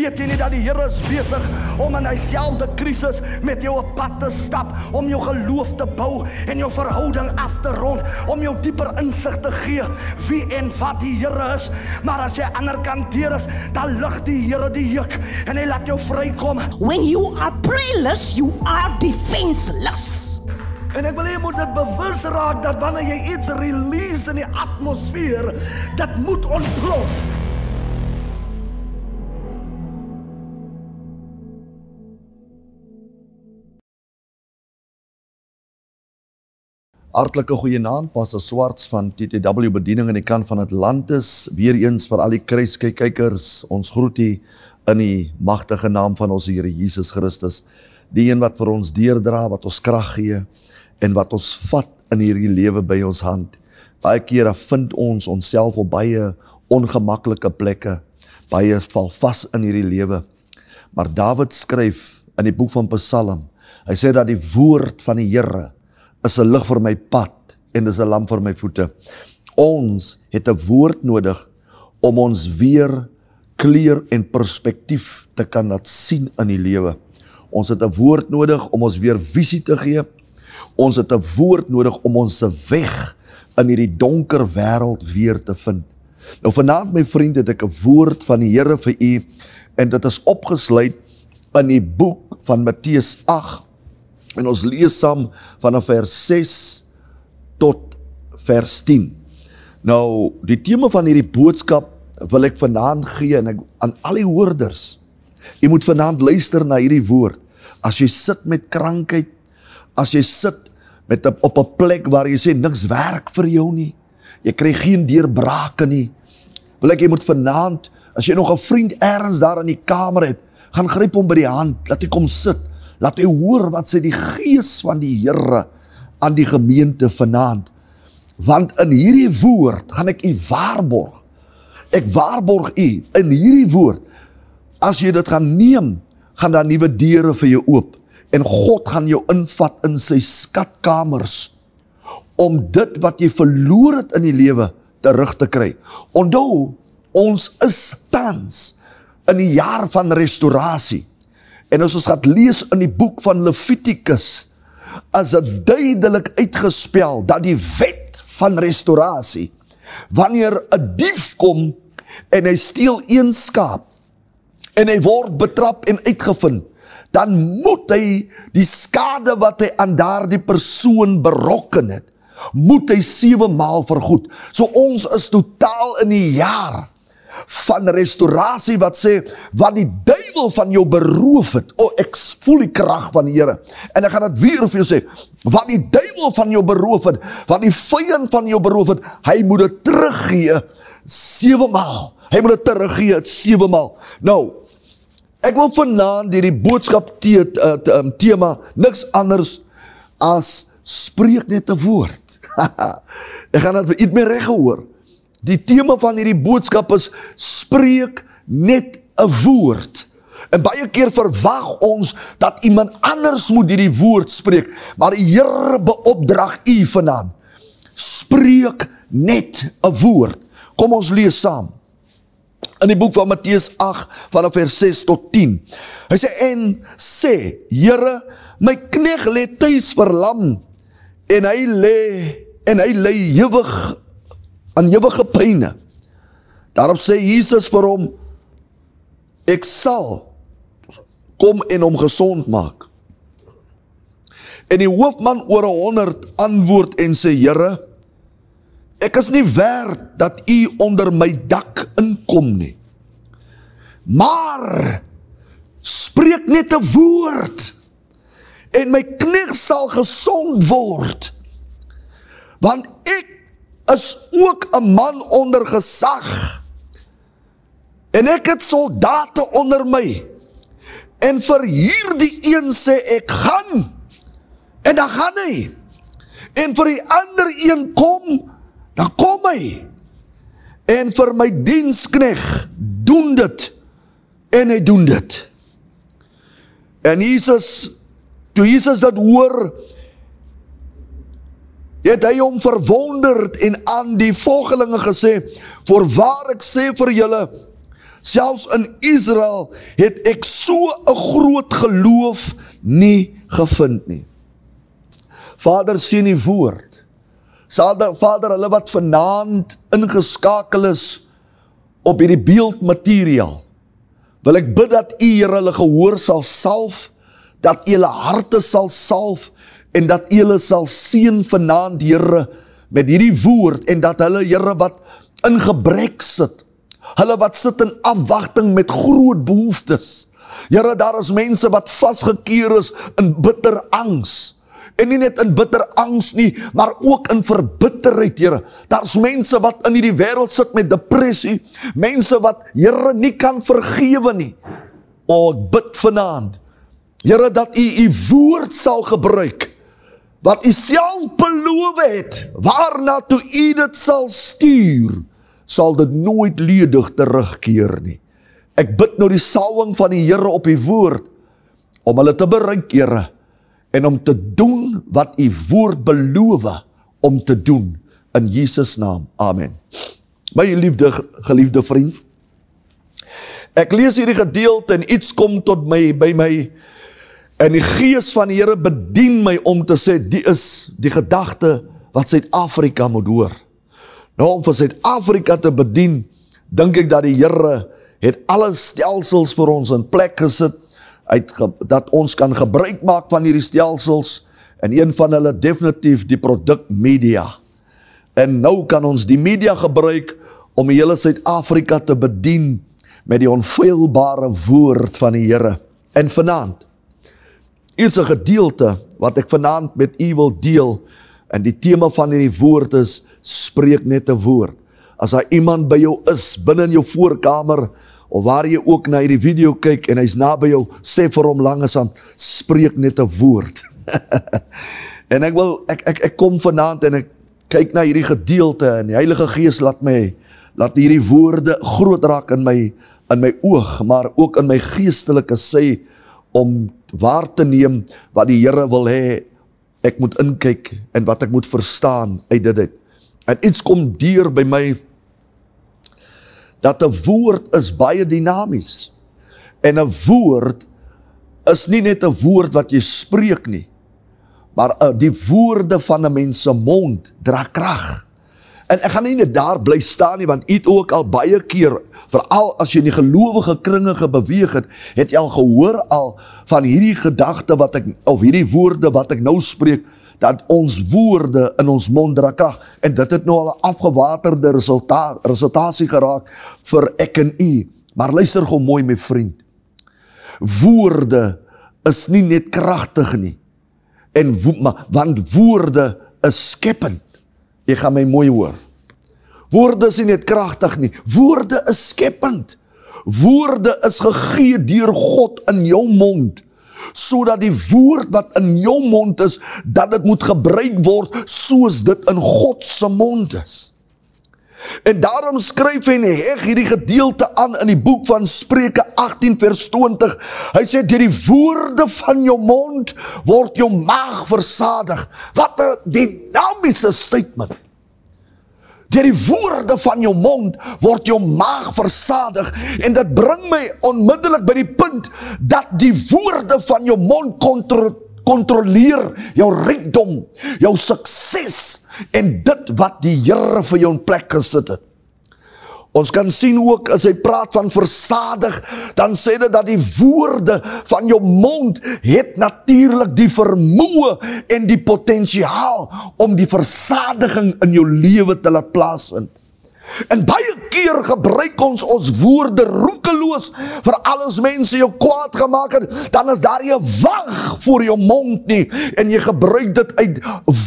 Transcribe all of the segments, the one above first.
Weet jy nie dat die Here is besig om in dieselfde krisis met jou 'n pad te stap, om jou geloof te bou en jou verhouding af te rond, om jou dieper insig te gee wie en wat die Here is. Maar as jy ander kant deur is, dan lig die Here die juk en hy laat jou vrykom. When you are prayerless, you are defenseless. En ek wil jy moet dit bewus raak dat wanneer jy iets release in die atmosfeer, dit moet ontplof. Hartlike goeienaand, Pastor Swarts van TTW Bediening aan die kant van Atlantis, weer eens vir al die kruiskykers, ons groet u in die magtige naam van ons Here Jesus Christus, die een wat vir ons deurdra, wat ons krag gee, en wat ons vat in hierdie lewe by ons hand. Baie kere vind ons onsself op baie ongemaklike plekke, baie val vas in hierdie lewe, maar Dawid skryf in die boek van Psalm, hy sê dat die woord van die Here is 'n lig vir my pad en is 'n lamp vir my voete. Ons het 'n woord nodig om ons weer kleur en perspektief te kan laat sien in die lewe. Ons het 'n woord nodig om ons weer visie te gee. Ons het 'n woord nodig om ons weg in hierdie donker wêreld weer te vind. Nou vanaand my vriend het ek 'n woord van die Here vir u en dit is opgesluit in die boek van Matteus 8. En ons lees saam vanaf vers 6 tot vers 10. Nou, die tema van hierdie boodskap wil ek vanaand gee en aan al die hoorders. Jy moet vanaand luister na hierdie woord. As jy sit met krankheid, as jy sit op 'n plek waar jy sê niks werk vir jou nie, jy kry geen deurbrake nie, wil ek jy moet vanaand, as jy nog 'n vriend ergens daar in die kamer het, gaan gryp hom by die hand, laat hy kom sit. Laat hy hoor wat sê die Gees van die Here aan die gemeente vanaand. Want in hierdie woord gaan ek u waarborg. Ek waarborg u in hierdie woord. As jy dit gaan neem, gaan daar nuwe deure vir jou oop. En God gaan jou invat in sy skatkamers om dit wat jy verloor het in die lewe terug te kry. Onthou, ons is tans in die jaar van restaurasie. En as ons gaan lees in die boek van Levitikus, is dit duidelik uitgespel dat die wet van restaurasie, wanneer 'n dief kom en hy steel een skaap en hy word betrap en uitgevind, dan moet hy die skade wat hy aan daardie persoon berokken het, moet hy 7 maal vergoed. So ons is totaal in die jaar van restaurasie wat sê, wat die duiwel van jou beroof het, ek voel die krag van die Here, en ek gaan dit weer vir jou sê, wat die duiwel van jou beroof het, wat die vyand van jou beroof het, hy moet dit teruggee 7 maal, hy moet dit teruggee 7 maal. Nou, ek wil vanaand die boodskap tema, niks anders as spreek net 'n woord. Ek gaan dit vir iets meer reg gehoor. Die tema van hierdie boodskap is, spreek net 'n woord. En baie keer verwag ons, dat iemand anders moet hierdie woord spreek, maar die Here beopdrag u vanaand. Spreek net 'n woord. Kom ons lees saam. In die boek van Matteus 8, vanaf vers 6 tot 10. Hy sê, en sê, Here, my knegt lê tuis verlam, en hy lê ewig aan ewige pyne. Daarop sê Jesus vir hom, ek sal kom en hom gesond maak. En die hoofman oor 100 antwoord en sê, Here, ek is nie werd dat u onder my dak inkom nie. Maar spreek net 'n woord en my knegt sal gesond word. Want ek is ook 'n man onder gesag. En ek het soldate onder my. En vir hierdie een sê ek gaan. En dan gaan hy. En vir die ander een kom, dan kom hy. En vir my diensknegt doen dit. En hy doen dit. En toe Jesus dat hoor, het hy hom verwonderd en aan die volgelinge gesê, voorwaar ek sê vir julle, Selfs in Israel het ek so 'n groot geloof nie gevind nie. Vader, sien die woord. Vader, hulle wat vanaand ingeskakel is op hierdie beeldmateriaal, wil ek bid dat U, Here, hulle gehoor sal salf, dat U hulle harte sal salf, en dat U hulle sal seën vanaand, Here, met hierdie woord, en dat hulle, Here, wat in gebrek sit, hulle wat sit in afwagting met groot behoeftes. Here, daar is mense wat vasgekeer is in bitter angs, en nie net in bitter angs nie, maar ook in verbitterheid, Here. Daar is mense wat in hierdie wêreld sit met depressie, mense wat, Here, nie kan vergewe nie. Ek bid vanaand, Here, dat U woord sal gebruik, wat U self beloof het, waarna toe U dit sal stuur, sal dit nooit ledig terugkeer nie. Ek bid nou die salwing van die Here op U woord, om hulle te bereik, Here, en om te doen wat U woord beloof om te doen, in Jesus naam, amen. My geliefde vriend, ek lees hierdie gedeelte en iets kom tot my, by my, en die gees van die Here bedien my om te sê, die is die gedagte wat Suid-Afrika moet hoor. Nou, om vir Suid-Afrika te bedien, dink ek dat die Here het alle stelsels vir ons in plek gesit, dat ons kan gebruik maak van hierdie stelsels, en een van hulle definitief die product media. En nou kan ons die media gebruik om die hele Suid-Afrika te bedien met die onfeilbare woord van die Here. En vanaand, hier is 'n gedeelte wat ek vanaand met u wil deel, en die tema van hierdie woord is, spreek net 'n woord. As daar iemand by jou is, binne in jou voorkamer, of waar jy ook na hierdie video kyk, en hy's naby jou, sê vir hom langesam, spreek net 'n woord. En ek kom vanaand, en ek kyk na hierdie gedeelte, en die Heilige Gees laat hierdie woorde groot raak in my oog, maar ook in my geestelike sy, om waar te neem, wat die Here wil hê, ek moet inkyk, en wat ek moet verstaan uit dit. En iets kom deur by my, dat 'n woord is baie dinamies, en 'n woord is nie net 'n woord wat jy spreek nie, maar die woorde van 'n mens se mond dra krag. En ek gaan nie net daar bly staan nie, want u het ook al baie keer, veral as jy in die gelowige kringe gebeweeg het jy al gehoor al van hierdie gedagte of hierdie woorde wat ek nou spreek, dat ons woorde in ons mond dra krag, en dit het nou al 'n afgewaterde resultasie geraak vir ek en u. Maar luister gou mooi, my vriend, woorde is nie net kragtig nie, want woorde is skepend. Jy gaan my mooi hoor. Woorde is nie net kragtig nie, woorde is skepend. Woorde is gegee deur God in jou mond, sodat die woord wat in jou mond is, dat dit moet gebruik word soos dit in God se mond is. En daarom skryf hy en heg hierdie gedeelte aan in die boek van Spreuke 18 vers 20. Hy sê, deur die woorde van jou mond word jou maag versadig. Wat 'n dinamiese statement. Deur die woorde van jou mond word jou maag versadig, en dit bring my onmiddellik by die punt dat die woorde van jou mond kontroleer jou rykdom, jou sukses, en dit wat die Here vir jou in plek gesit het. Ons kan sien ook, as hy praat van versadig, dan sê dit dat die woorde van jou mond het natuurlik die vermoë en die potensiaal om die versadiging in jou lewe te laat plaasvind. En baie keer gebruik ons woorde roekeloos, vir alles mense jou kwaad gemaak het, dan is daar nie 'n wag voor jou mond nie, en jy gebruik dit uit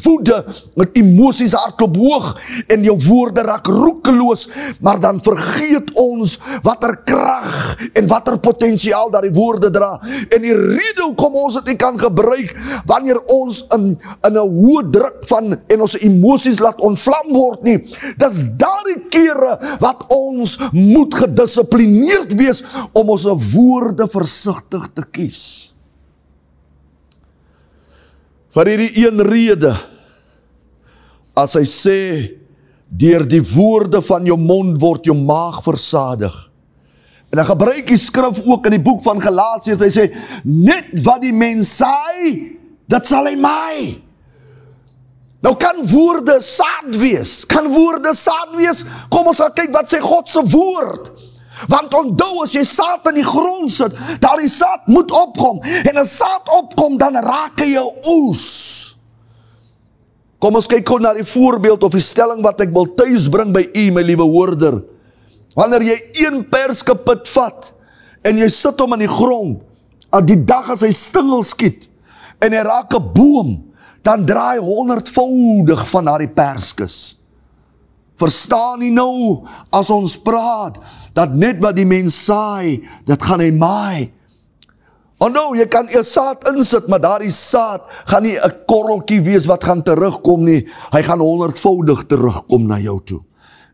woede, met emosies hardloop hoog, en jou woorde raak roekeloos, maar dan vergeet ons watter krag en watter potensiaal dat die woorde dra, en die rede hoekom ons dit nie kan gebruik, wanneer ons in 'n hoë druk van, en ons emosies laat ontvlam word nie, dis daardie kere wat ons moet gedissiplineerd wees om ons woorde versigtig te kies. Vir hierdie een rede, as hy sê, deur die woorde van jou mond word jou maag versadig, En dan gebruik die skrif ook in die boek van Galasiërs, hy sê, net wat die mens saai, dit sal hy maai. Nou kan woorde saad wees, kom ons gaan kyk wat sê God se woord. Want onthou, as jy saad in die grond sit, daar die saad moet opkom, en as saad opkom, dan raak hy jou oes. Kom ons kyk gou na die voorbeeld of die stelling wat ek wil thuis bring by u, my liewe hoorder. Wanneer jy een perskepit vat, en jy sit hom in die grond, aan die dag as hy stingel skiet, en hy raak 'n boom, dan draai 100voudig van daardie perskes. Verstaan nie nou, as ons praat, dat net wat die mens saai, dit gaan hy maai. Nou, jy kan 'n saad insit, maar daardie saad gaan nie 'n korreltjie wees wat gaan terugkom nie, hy gaan 100voudig terugkom na jou toe.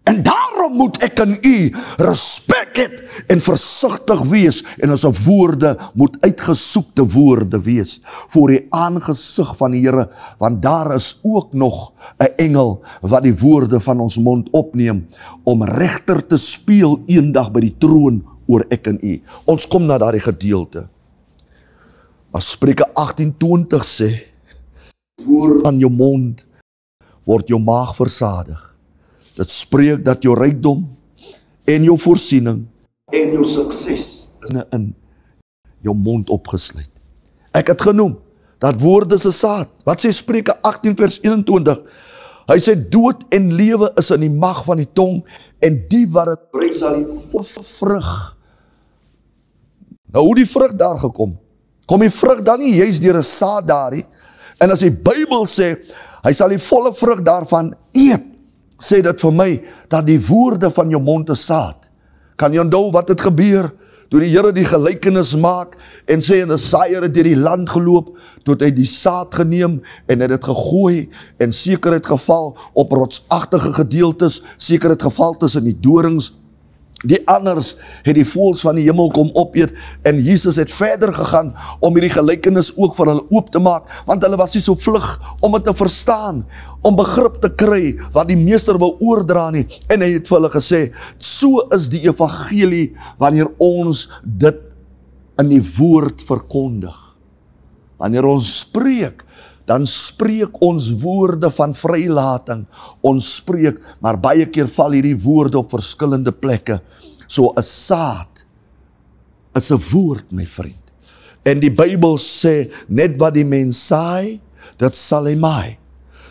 En daarom moet ek en u respek het en versigtig wees, en ons woorde moet uitgesoekte woorde wees, voor die aangesig van die Here, want daar is ook nog 'n engel, wat die woorde van ons mond opneem, om regter te speel eendag by die troon oor ek en u. Ons kom na daardie gedeelte. As Spreuke 18:20 sê, woord aan jou mond, word jou maag versadig. Dit spreek dat jou rykdom en jou voorsiening en jou sukses in jou mond opgesluit. Ek het genoem, dat woorde se saad. Wat sê Spreuke 18 vers 21? Hy sê, dood en lewe is in die mag van die tong, en die wat het breek sal die vrug. Nou, hoe die vrug daar gekom? Kom die vrug dan nie juist deur 'n saad daar nie? En as die Bybel sê, hy sal die volle vrug daarvan eet, sê dit vir my, dat die woorde van jou mond is saad. Kan jy onthou wat het gebeur, toe die Here die gelykenis maak, en sê, en 'n saaier het deur die land geloop, toe hy die saad geneem, en het dit gegooi, en seker het geval op rotsagtige gedeeltes, seker het geval tussen die dorings, die anders het die voëls van die hemel kom opeet, en Jesus het verder gegaan, om hierdie gelykenis ook vir hulle oop te maak, want hulle was nie so vlug om het te verstaan, om begrip te kry, wat die meester wil oordra nie, en hy het vir hulle gesê, so is die evangelie, wanneer ons dit in die woord verkondig. Wanneer ons spreek, dan spreek ons woorde van vrylating, ons spreek, maar baie keer val hierdie woorde op verskillende plekke, so 'n saad is 'n woord, my vriend, en die Bybel sê, net wat die mens saai, dit sal hy maai.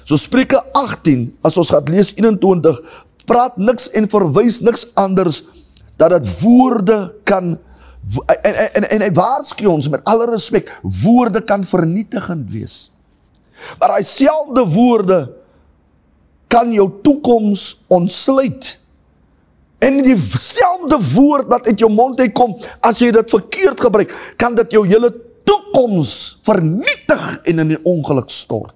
So Spreuke 18, as ons gaat lees 21, praat niks en verwys niks anders, dat het woorde kan, en hy waarsku ons met alle respek, woorde kan vernietigend wees. Maar hy selfde woorde kan jou toekoms ontsluit. En die selfde woord wat uit jou mond uitkom, as jy dit verkeerd gebruik, kan dit jou hele toekoms vernietig en in die ongeluk stort.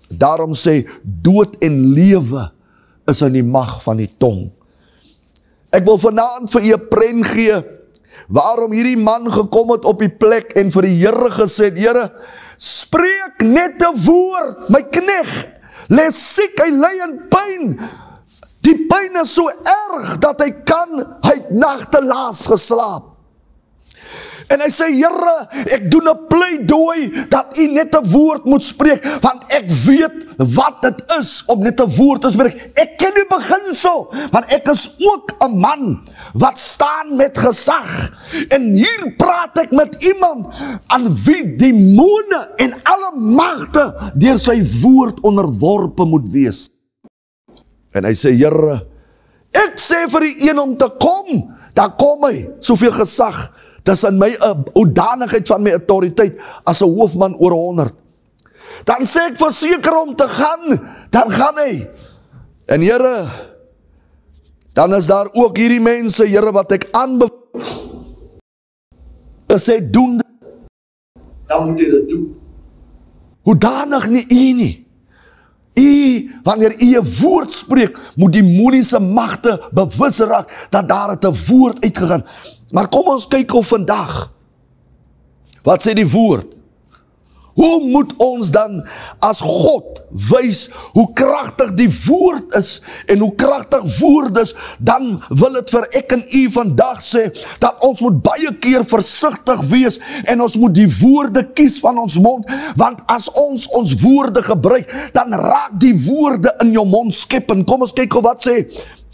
Daarom sê, dood en lewe is in die mag van die tong. Ek wil vanaand vir u 'n prent gee, waarom hierdie man gekom het op die plek en vir die Here gesê, Here, spreek net 'n woord, my knegt, lê siek, hy ly in pyn. Die pyn is so erg, dat hy het nagtelaas geslaap. En hy sê, Here, ek doen 'n pleidooi, dat u net 'n woord moet spreek, want ek weet wat dit is, om net 'n woord te spreek. Ek ken die beginsel, want ek is ook 'n man, wat staan met gesag. En hier praat ek met iemand, aan wie demone en alle magte, deur sy woord onderworpe moet wees. En hy sê, Here, ek sê vir die een om te kom, dan kom hy, soveel gesag, dis in my hoedanigheid van my autoriteit, as 'n hoofman oor 100. Dan sê ek verseker om te gaan, dan gaan hy. En Here, dan is daar ook hierdie mense, Here, wat ek aanbeveel, sê, doen dit, dan moet jy dit doen. Hoedanig nie u nie. Wanneer u 'n woord spreek, moet die demoniese magte bewus raak, dat daar het 'n woord uitgegaan. Maar kom ons kyk op vandag, wat sê die woord? Hoe moet ons dan as God wys hoe kragtig die woord is en hoe kragtig woord is, dan wil het vir ek en u vandag sê, dat ons moet baie keer versigtig wees en ons moet die woorde kies van ons mond, want as ons woorde gebruik, dan raak die woorde in jou mond skep. En kom ons kyk wat sê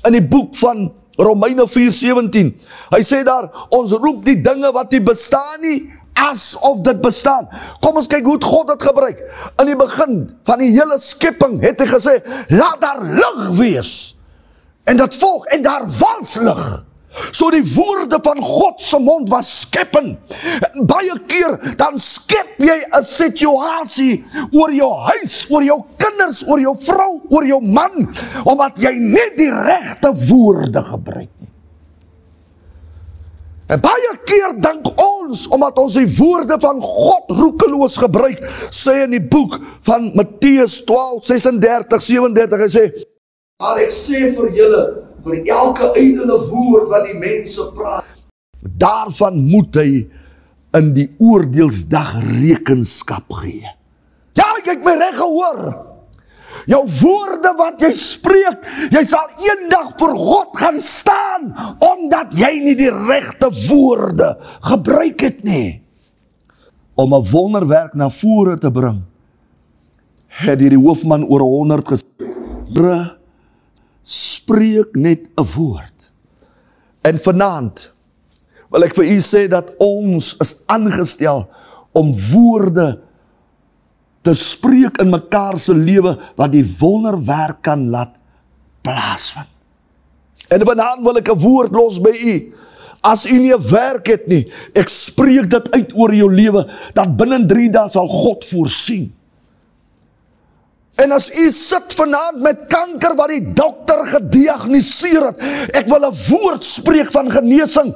in die boek van Romeine 4:17. Hy sê daar, ons roep die dinge wat nie bestaan nie, asof dit bestaan. Kom ons kyk hoe het God dit gebruik. In die begin van die hele skepping het hy gesê, laat daar lig wees. En dit volg, en daar was lig. So die woorde van God se mond was skeppen. Baie keer dan skep jy 'n situasie oor jou huis, oor jou kinders, oor jou vrou, oor jou man, omdat jy nie die regte woorde gebruik nie. En baie keer dink ons, omdat ons die woorde van God roekeloos gebruik, sê in die boek van Matteus 12:36-37, hy sê, maar ek sê vir julle, vir elke ydelle woord wat die mense praat, daarvan moet hy in die oordeelsdag rekenskap gee. Ja, jy het my reg gehoor. Jou woorde wat jy spreek, jy sal eendag voor God gaan staan, omdat jy nie die regte woorde gebruik het nie. Om 'n wonderwerk na vore te bring, het die hoofman oor 100 gesê, spreek net 'n woord. En vanaand wil ek vir u sê dat ons is aangestel om woorde te spreek in mekaar se lewe wat die wonderwerk kan laat plaasvind. En vanaand wil ek 'n woord los by u. As u nie 'n werk het nie, ek spreek dit uit oor jou lewe, dat binne 3 dae sal God voorsien. En as u sit vanaand met kanker wat die dokter gediagnoseer het, ek wil 'n woord spreek van genesing.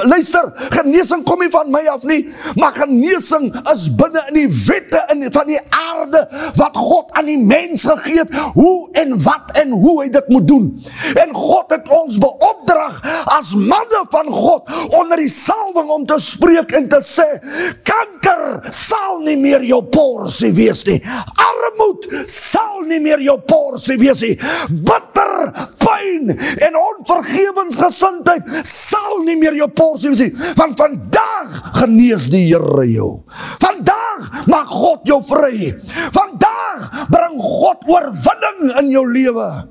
Luister, genesing kom nie van my af nie, maar genesing is binne in die wette van die aarde, wat God aan die mens gegee het, hoe en wat en hoe hy dit moet doen. En God het ons beopdrag as manne van God, onder die salwing om te spreek en te sê, kanker sal nie meer jou porsie wees nie. Armoed sal nie meer jou porsie wees nie. Bitter pyn en onvergewensgesindheid sal nie meer jou porsie wees nie. Want vandag genees die Here jou. Vandag maak God jou vry. Vandag bring God oorwinning in jou lewe.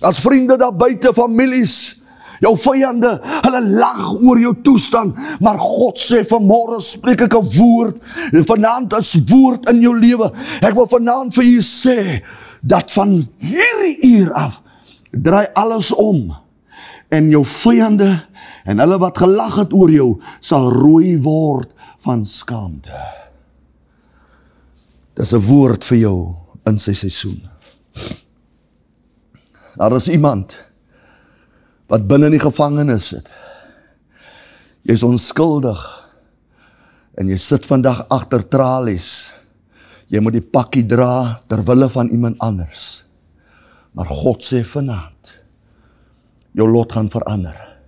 As vriende daar buite, families, jou vyande, hulle lag oor jou toestand, maar God sê, vanmorgen spreek ek 'n woord, vanaand is woord in jou lewe. Ek wil vanaand vir u sê, dat van hierdie uur af, draai alles om, en jou vyande, en hulle wat gelag het oor jou, sal rooi word van skaamte. Dis 'n woord vir jou, in sy seisoen. Daar is iemand, wat binne die gevangenis sit. Jy is onskuldig, en jy sit vandag agter tralies. Jy moet die pakkie dra, terwille van iemand anders. Maar God sê vanaand, jou lot gaan verander.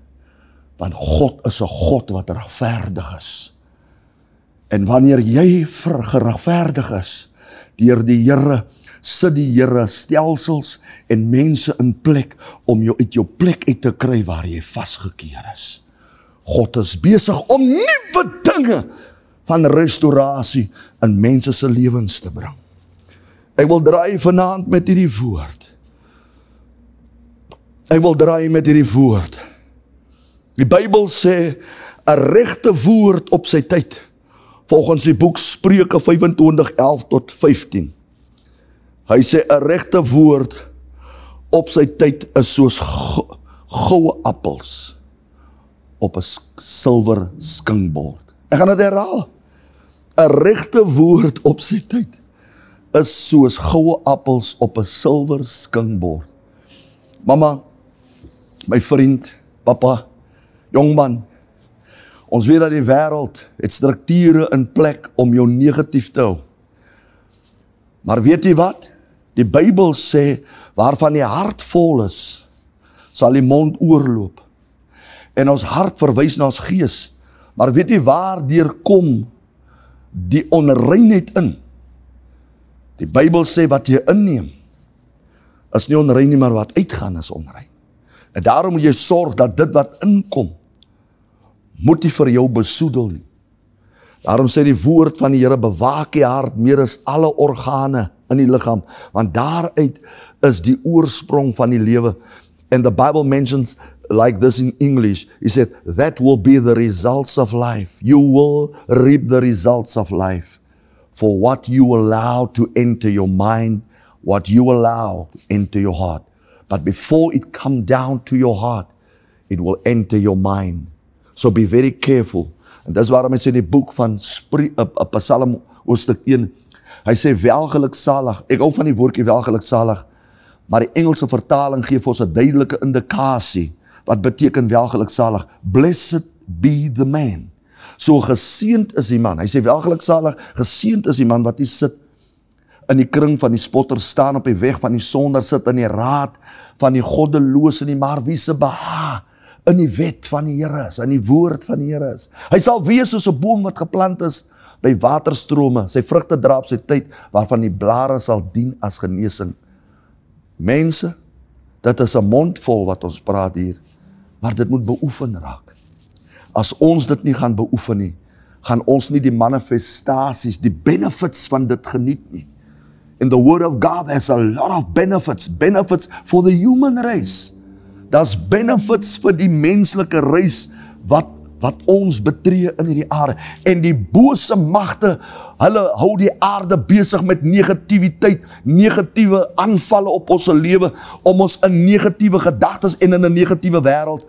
Want God is 'n God wat regverdig is. En wanneer jy geregverdig is, deur die Here, sit die Here stelsels en mense in plek, om jou uit jou plek uit te kry waar jy vasgekeer is. God is besig om nuwe dinge van restaurasie in mense se lewens te bring. Ek wil draai vanaand met hierdie woord. Ek wil draai met hierdie woord. Die Bybel sê, 'n regte woord op sy tyd, volgens die boek Spreuke 25:11-15. Hy sê, 'n regte woord op sy tyd is soos goue appels op 'n silwer skinkbord. Ek gaan dit herhaal. 'n regte woord op sy tyd is soos goue appels op 'n silwer skinkbord. Mama, my vriend, papa, jongman, ons weet dat die wêreld het strukture in plek om jou negatief te hou. Maar weet jy wat? Die Bybel sê, waarvan die hart vol is, sal die mond oorloop. En ons hart verwys na ons gees. Maar weet jy waardeur kom die onreinheid in. Die Bybel sê wat jy inneem, is nie onrein nie, maar wat uitgaan is onrein. En daarom moet jy sorg dat dit wat inkom, moet nie vir jou besoedel nie. Daarom sê die woord van die Here, bewaak die hart meer as alle organe in die liggaam, want daaruit is die oorsprong van die lewe. And the Bible mentions like this in English, he said, that will be the results of life. You will reap the results of life for what you allow to enter your mind, what you allow to enter your heart. But before it come down to your heart, it will enter your mind. So be very careful. En dis waarom hy sê in die boek van Psalm hoofstuk 1, hy sê welgeluksalig, ek hou van die woordjie welgeluksalig, maar die Engelse vertaling gee vir ons 'n duidelike indikasie, wat beteken welgeluksalig, blessed be the man. So geseënd is die man, hy sê welgeluksalig, geseënd is die man wat nie sit in die kring van die spotter, staan op die weg van die sonder, sit in die raad van die goddeloos nie, maar wie se behaag in die wet van die Here is, in die woord van die Here is. Hy sal wees soos 'n boom wat geplant is by waterstrome, sy vrugte dra op sy tyd, waarvan die blare sal dien as genesing. Mense, dit is 'n mondvol wat ons praat hier, maar dit moet beoefen raak. As ons dit nie gaan beoefen nie, gaan ons nie die manifestasies, die benefits van dit geniet nie. In the word of God, there's a lot of benefits for the human race. Daar's benefits vir die menslike reis wat ons betree in hierdie aarde. En die bose magte, hulle hou die aarde besig met negativiteit, negatiewe aanvalle op ons lewe, om ons in negatiewe gedagtes en in 'n negatiewe wêreld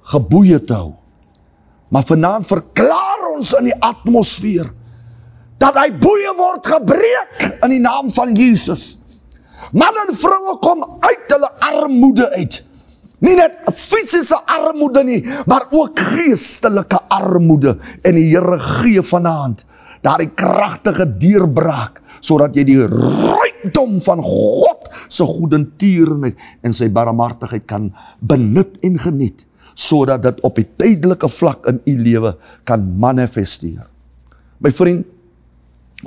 geboeie te hou. Maar vanaand verklaar ons in die atmosfeer, dat hy boeie word gebreek in die naam van Jesus. Man en vroue kom uit hulle armoede uit. Nie net fisiese armoede nie, maar ook geestelike armoede. En die Here gee vanaand daardie kragtige deurbraak, sodat jy die rykdom van God se goedertierenheid en sy barmhartigheid kan benut en geniet, sodat dit op die tydelike vlak in u lewe kan manifesteer. My vriend,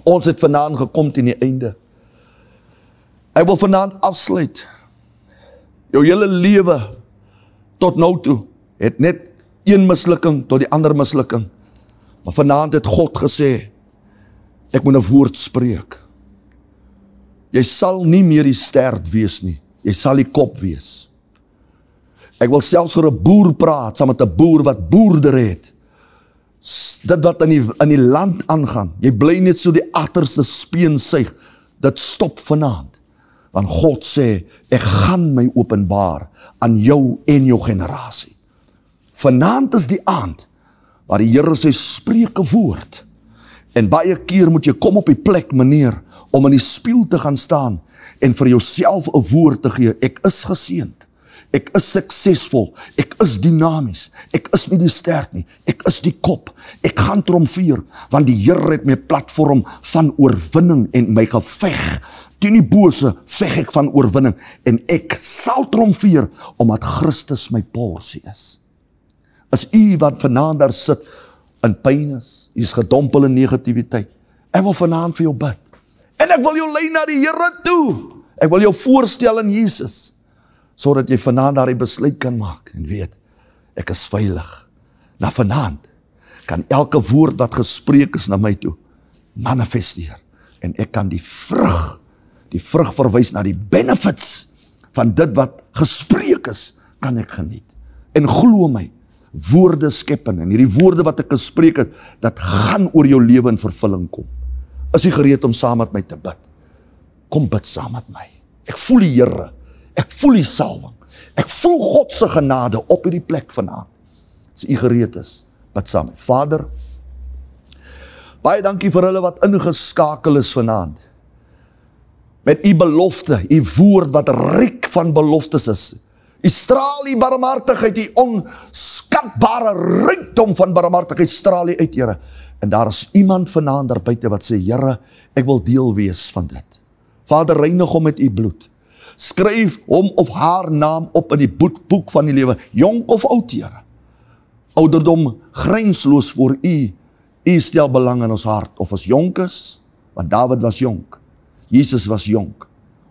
ons het vanaand gekom teen die einde. Ek wil vanaand afsluit. Jou hele lewe tot nou toe het net een mislukking tot die ander mislukking. Maar vanaand het God gesê, ek moet 'n woord spreek. Jy sal nie meer die stert wees nie, jy sal die kop wees. Ek wil selfs oor 'n boer praat, saam met 'n boer wat boerder het. Dit wat in die land aangaan, jy bly net so die agterste speen suig, dit stop vanaand. Want God sê, ek gaan my openbaar aan jou en jou generasie. Vanaand is die aand, waar die Here sê, spreek 'n woord. En baie keer moet jy kom op die plek, meneer, om in die spieël te gaan staan, en vir jouself 'n woord te gee, ek is geseënd. Ek is suksesvol, ek is dinamies, ek is nie die stert nie, ek is die kop, ek gaan triomfeer, want die Here het my platform van oorwinning en my geveg. Teen die bose veg ek van oorwinning, en ek sal triomfeer, omdat Christus my porsie is. As u wat vanaand daar sit, in pyn is, u is gedompel in negativiteit, ek wil vanaand vir jou bid, en ek wil jou lei na die Here toe, ek wil jou voorstel in Jesus, sodat jy vanaand daardie besluit kan maak, en weet, ek is veilig. Na vanaand, kan elke woord wat gespreek is na my toe, manifesteer, en ek kan die vrug verwys na die benefits, van dit wat gespreek is, kan ek geniet. En glo my, woorde skep in, en hierdie woorde wat ek gespreek het, dat gaan oor jou lewe in vervulling kom. Is jy gereed om saam met my te bid? Kom bid saam met my. Ek voel die Here, ek voel die salwing, ek voel God se genade op hierdie plek vanaand. As u gereed is, bid saam met my. Vader, baie dankie vir hulle wat ingeskakel is vanaand, met u belofte, u woord wat ryk van beloftes is. U straal die barmhartigheid, die onskatbare rykdom van barmhartigheid straal u uit, Here. En daar is iemand vanaand daar buite wat sê, Here, ek wil deel wees van dit. Vader, reinig hom met u bloed. Skryf hom of haar naam op in die boek van die lewe, jong of oud, Here. Ouderdom grensloos voor u, U stel belang in ons hart, of ons jonk is, want Dawid was jonk, Jesus was jonk,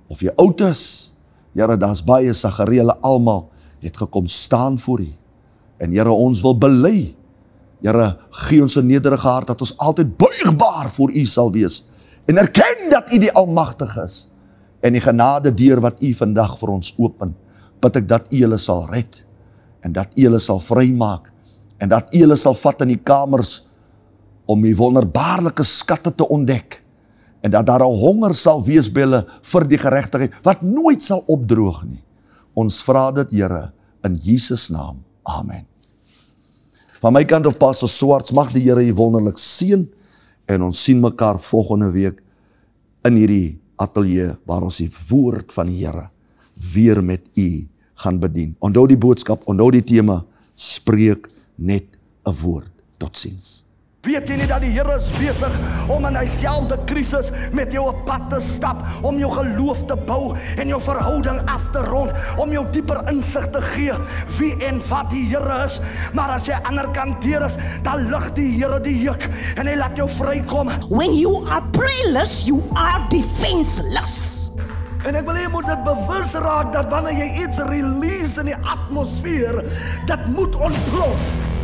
of jy oud is, Here, daar's baie Sagarie, hulle almal het gekom staan voor U, en Here, ons wil bely, Here, gee ons 'n nederige hart, dat ons altyd buigbaar voor U sal wees, en erken dat U die Almagtige is, en die genade deur wat U vandag vir ons open, bid ek dat U hulle sal red, en dat U hulle sal vrymaak, en dat U hulle sal vat in die kamers, om die wonderbaarlike skatte te ontdek, en dat daar 'n honger sal wees by hulle vir die geregtigheid, wat nooit sal opdroog nie. Ons vra dit, Here, in Jesus naam. Amen. Van my kant op Pastor Swarts, mag die Here U wonderlik seën, en ons sien mekaar volgende week in hierdie atelier, waar ons die woord van die Here weer met U gaan bedien. Onthou die boodskap, onthou die tema, spreek net 'n woord. Totsiens. Weet jy nie dat die Here is besig om in dieselfde krisis met jou op pad te stap, om jou geloof te bou en jou verhouding af te rond, om jou dieper insig te gee wie en wat die Here is, maar as jy ander kant deur is, dan lig die Here die juk en hy laat jou vrykom. When you are prayerless, you are defenseless. En ek wil jy moet dit bewus raak, dat wanneer jy iets release in die atmosfeer, dit moet ontplof.